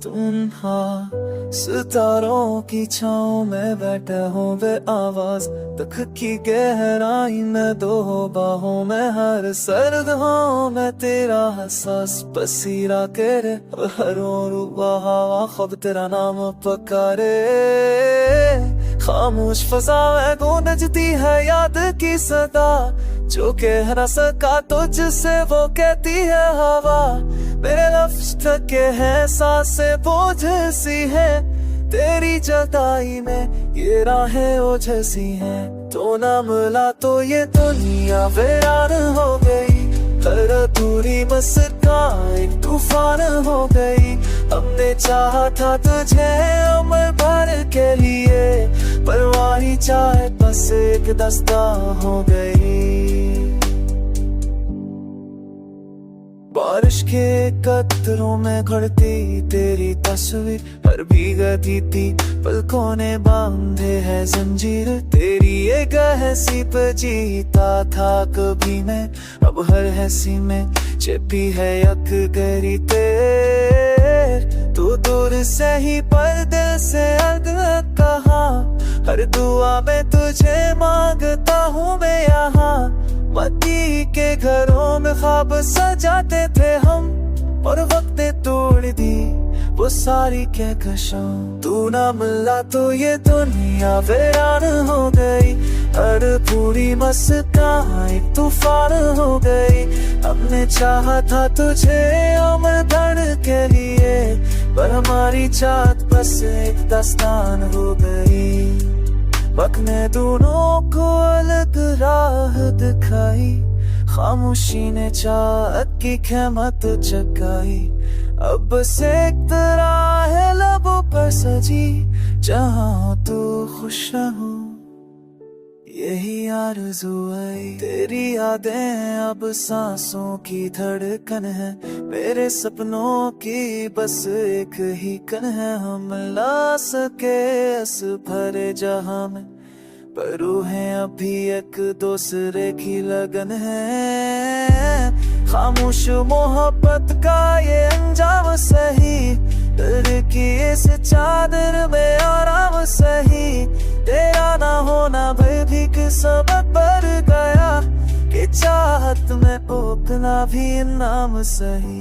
तुन्हा सितारों की छाँव में बैठा हूँ बे आवाज तक की गहराई में दो बाहों में हर सर्द हाँ मैं तेरा हसास पसीरा करे हर हवा ख्वाब तेरा नाम पकारे खामोश फजा में गूंजती है याद की सदा जो कह न सका तुझसे वो कहती है हवा मेरे लफ्ज थके हैं सांसें बोझ सी है तेरी जुदाई में ये राहें ओझसी हैं तो ना मिला तो ये दुनिया वीरान हो गई हर अधूरी मुस्कान एक तूफान हो गई हमने चाहा था तुझे उम्र भर के लिए परवाही चाहे बस एक दास्तां हो गई बारिश के कतरों में घड़ती तेरी तस्वीर हर भीगती थी पलकों ने बांधे है जंजीर तेरी एक हंसी पे जीता था कभी मैं अब हर हंसी में छिपी है यक गरी तेर तू दूर से ही पर दिल से अलग कहा हर दुआ में तुझे मांगता हूँ मैं यहाँ मट्टी के घरों में ख्वाब सजाते थे हम और वक्त ने तोड़ दी वो सारी कहकशां तू ना मिला तो ये दुनिया वीरान हो गई हर पूरी मुस्कान एक तूफान हो गई हमने चाहा था तुझे उम्र भर के लिए पर हमारी चाहत बस एक दास्तान हो गई वक्त ने दोनों को अलग राह दिखाई खामोशी ने चाहत की ख़ैमत जगाई अब बस एक तरह है लबों पर सजी जहाँ तू खुश रहो यही आरज़ू आई तेरी यादें अब सांसों की धड़कन है मेरे सपनों की बस एक ही कन है हम ला सके इस भरे जहां में पर रूहें अभी एक दूसरे की लगन है खामोश मोहब्बत का ये अंजाम सही दिल की इस चादर में आराम सही तेरा ना होना भी किस्मत पर गया कि चाहत में उतना भी नाम सही।